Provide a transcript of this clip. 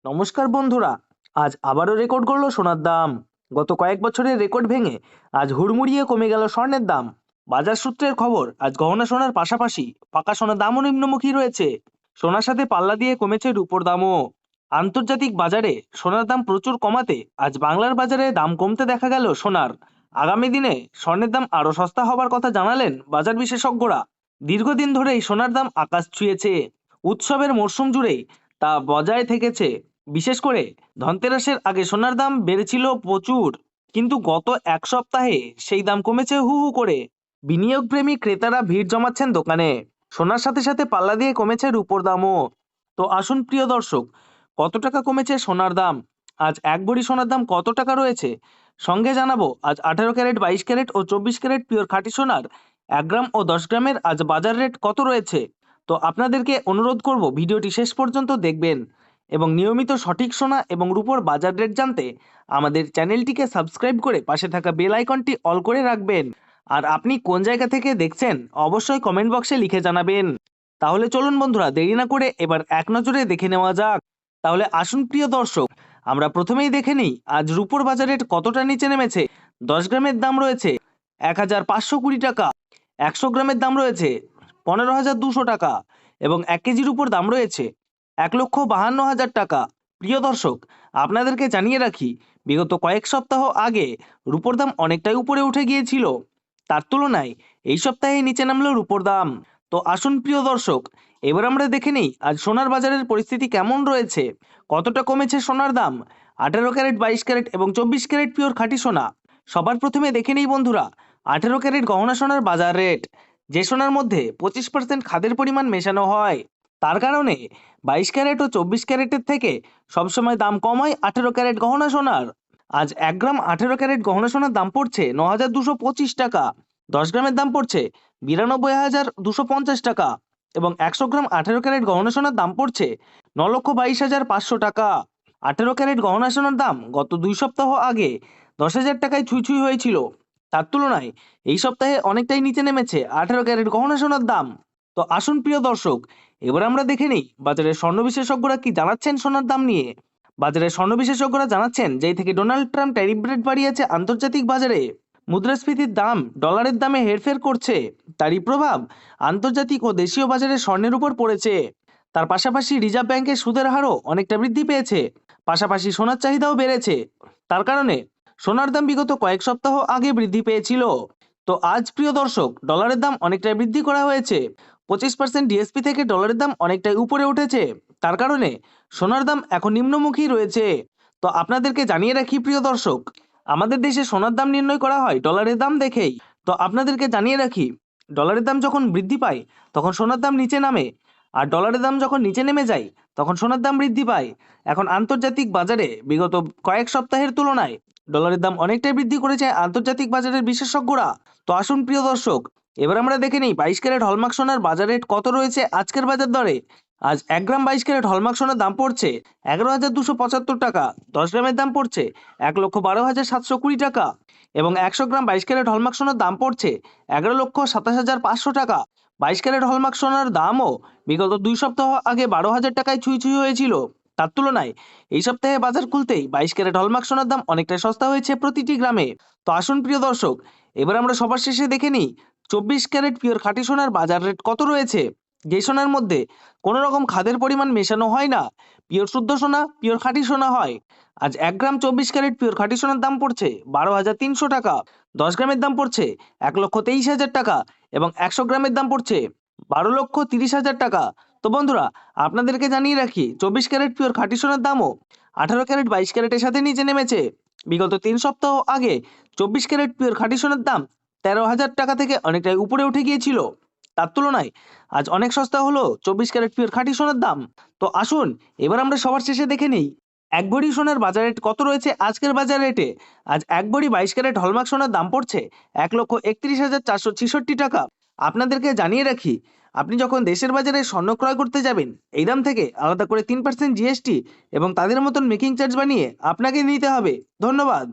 নমস্কার বন্ধুরা। আজ আবারও রেকর্ড করলো সোনার দাম। গত কয়েক বছরের রেকর্ড ভেঙে আজ হুড়মুড়িয়ে কমে গেল স্বর্ণের দাম। বাজার সূত্রের খবর, আজ গহনা সোনার পাশাপাশি পাকা সোনার দামও নিম্নমুখী রয়েছে। সোনার সাথে পাল্লা দিয়ে কমেছে রূপোর দামও। আন্তর্জাতিক বাজারে সোনার দাম প্রচুর কমাতে আজ বাংলার বাজারে দাম কমতে দেখা গেল সোনার। আগামী দিনে স্বর্ণের দাম আরো সস্তা হবার কথা জানালেন বাজার বিশেষজ্ঞরা। দীর্ঘদিন ধরেই সোনার দাম আকাশ ছুঁয়েছে। উৎসবের মরশুম জুড়েই তা বজায় থেকেছে। বিশেষ করে ধনতেরাসের আগে সোনার দাম বেড়েছিল প্রচুর, কিন্তু গত এক সপ্তাহে সেই দাম কমেছে হু হু করে। বিনিয়োগপ্রেমী ক্রেতারা ভিড় জমাচ্ছেন দোকানে। সোনার সাথে সাথে পাল্লা দিয়ে কমেছে রূপোর দামও। তো আসুন প্রিয় দর্শক, কত টাকা কমেছে সোনার দাম, আজ এক ভরি সোনার দাম কত টাকা রয়েছে, সঙ্গে জানাবো আজ 18 ক্যারেট, 22 ক্যারেট ও 24 ক্যারেট পিওর খাঁটি সোনার 1 গ্রাম ও 10 গ্রামের আজ বাজার রেট কত রয়েছে। তো আপনাদেরকে অনুরোধ করব ভিডিওটি শেষ পর্যন্ত দেখবেন এবং নিয়মিত সঠিক সোনা এবং রূপোর বাজার রেট জানতে আমাদের চ্যানেলটিকে সাবস্ক্রাইব করে পাশে থাকা বেল আইকনটি অল করে রাখবেন। আর আপনি কোন জায়গা থেকে দেখছেন অবশ্যই কমেন্ট বক্সে লিখে জানাবেন। তাহলে চলুন বন্ধুরা, দেরি না করে এবার এক নজরে দেখে নেওয়া যাক। তাহলে আসুন প্রিয় দর্শক, আমরা প্রথমেই দেখে নিই আজ রূপোর বাজার রেট কতটা নিচে নেমেছে। 10 গ্রামের দাম রয়েছে 1520 টাকা, 100 গ্রামের দাম রয়েছে 15,200 টাকা এবং 1 কেজির উপর দাম রয়েছে 1,52,000 টাকা। প্রিয় দর্শক, আপনাদেরকে জানিয়ে রাখি, বিগত কয়েক সপ্তাহ আগে রূপোর দাম অনেকটাই উপরে উঠে গিয়েছিল। তার তুলনায় এই সপ্তাহে নিচে নামলো রূপোর দাম। তো আসুন প্রিয় দর্শক, এবার আমরা দেখে নিই আজ সোনার বাজারের পরিস্থিতি কেমন রয়েছে, কতটা কমেছে সোনার দাম। 18 ক্যারেট, 22 ক্যারেট এবং 24 ক্যারেট পিওর খাঁটি সোনা। সবার প্রথমে দেখে নিই বন্ধুরা 18 ক্যারেট গহনা সোনার বাজার রেট। যে সোনার মধ্যে 25% খাদের পরিমাণ মেশানো হয়, তার কারণে 22 ক্যারেট ও 24 ক্যারেটের থেকে সবসময় দাম কম হয় 18 ক্যারেট গহনা সোনার। আজ 1 গ্রাম 18 ক্যারেট গহনা সোনার দাম পড়ছে 9,225 টাকা। 10 গ্রামের দাম পড়ছে 92,250 টাকা এবং 100 গ্রাম 18 ক্যারেট গহনা সোনার দাম পড়ছে 9,22,500 টাকা। 18 ক্যারেট গহনা সোনার দাম গত 2 সপ্তাহ আগে 10,000 টাকায় ছুঁই ছুঁই হয়েছিল। তার তুলনায় এই সপ্তাহে অনেকটাই নিচে নেমেছে 18 ক্যারেট গহনা সোনার দাম। তো আসুন প্রিয় দর্শক, এবার আমরা দেখে নিই বাজারের স্বর্ণ বিশেষজ্ঞরা কি জানাচ্ছেন সোনার দাম নিয়ে। বাজারের স্বর্ণ বিশেষজ্ঞরা জানাচ্ছেন, যেই থেকে ডোনাল্ড ট্রাম্প ট্যারিফ রেট বাড়িয়েছে, আন্তর্জাতিক বাজারে মুদ্রাস্ফীতির দাম ডলারের দামে হেরফের করছে। তারই প্রভাব আন্তর্জাতিক ও দেশীয় বাজারে স্বর্ণের উপর পড়েছে। তার পাশাপাশি রিজার্ভ ব্যাংকের সুদের হারও অনেকটা বৃদ্ধি পেয়েছে। পাশাপাশি সোনার চাহিদাও বেড়েছে। তার কারণে সোনার দাম বিগত কয়েক সপ্তাহ আগে বৃদ্ধি পেয়েছিল। তো আজ প্রিয় দর্শক, ডলারের দাম অনেকটাই বৃদ্ধি করা হয়েছে। 25% ডিএসপি থেকে ডলারের দাম অনেকটাই উপরে উঠেছে। তার কারণে সোনার দাম এখন নিম্নমুখী রয়েছে। তো আপনাদেরকে জানিয়ে রাখি প্রিয় দর্শক, আমাদের দেশে সোনার দাম নির্ণয় করা হয় ডলারের দাম দেখেই। তো আপনাদেরকে জানিয়ে রাখি, ডলারের দাম যখন বৃদ্ধি পায় তখন সোনার দাম নিচে নামে, আর ডলারের দাম যখন নিচে নেমে যায় তখন সোনার দাম বৃদ্ধি পায়। এখন আন্তর্জাতিক বাজারে বিগত কয়েক সপ্তাহের তুলনায় ডলারের দাম অনেকটাই বৃদ্ধি করেছে আন্তর্জাতিক বাজারের বিশেষজ্ঞরা। তো আসুন প্রিয় দর্শক, এবার আমরা দেখে নিই 22 ক্যারেট হলমার্ক সোনার বাজার রেট কত রয়েছে আজকের বাজার দরে। আজ 1 গ্রাম 22 ক্যারেট হলমার্ক সোনার দাম পড়ছে 11,275 টাকা। 10 গ্রামের দাম পড়ছে 1,12,720 টাকা এবং 100 গ্রাম 22 ক্যারেট হলমার্ক সোনার দাম পড়ছে 11,27,500 টাকা। 22 ক্যারেট হলমার্ক সোনার দামও বিগত 2 সপ্তাহ আগে 12,000 টাকায় ছুঁই ছুঁই হয়েছিল। তার তুলনায় এই সপ্তাহে বাজার খুলতেই 22 ক্যারেট হলমার্ক সোনার দাম অনেকটাই সস্তা হয়েছে প্রতিটি গ্রামে। তো আসুন প্রিয় দর্শক, এবার আমরা সবার শেষে দেখে নিই 24 ক্যারেট পিওর খাঁটি সোনার বাজার রেট কত রয়েছে। যে সোনার মধ্যে কোনো রকম খাদের পরিমাণ মেশানো হয় না, পিওর শুদ্ধ সোনা, পিওর খাঁটি সোনা হয়। আজ 1 গ্রাম 24 ক্যারেট পিওর খাঁটি সোনার দাম পড়ছে 12,300 টাকা। 10 গ্রামের দাম পড়ছে 1,23,000 টাকা এবং 100 গ্রামের দাম পড়ছে 12,30,000 টাকা। তো বন্ধুরা, আপনাদেরকে জানিয়ে রাখি 24 ক্যারেট পিওর খাঁটি সোনার দামও 18 ক্যারেট 22 ক্যারেটের সাথে নিচে নেমেছে। বিগত 3 সপ্তাহ আগে 24 ক্যারেট পিওর খাঁটি সোনার দাম 13,000 টাকা থেকে অনেকটাই উপরে উঠে গিয়েছিল। তার তুলনায় আজ অনেক সস্তা হলো 24 ক্যারেট পিওর খাঁটি সোনার দাম। তো আসুন এবার আমরা সবার শেষে দেখে নিই এক ভরি সোনার বাজার রেট কত রয়েছে আজকের বাজার রেটে। আজ এক ভরি 22 ক্যারেট হলমার্ক সোনার দাম পড়ছে 1,31,466 টাকা। আপনাদেরকে জানিয়ে রাখি, আপনি যখন দেশের বাজারে স্বর্ণ ক্রয় করতে যাবেন, এই দাম থেকে আলাদা করে 3% জিএসটি এবং তাদের মতন মেকিং চার্জ বানিয়ে আপনাকে নিতে হবে। ধন্যবাদ।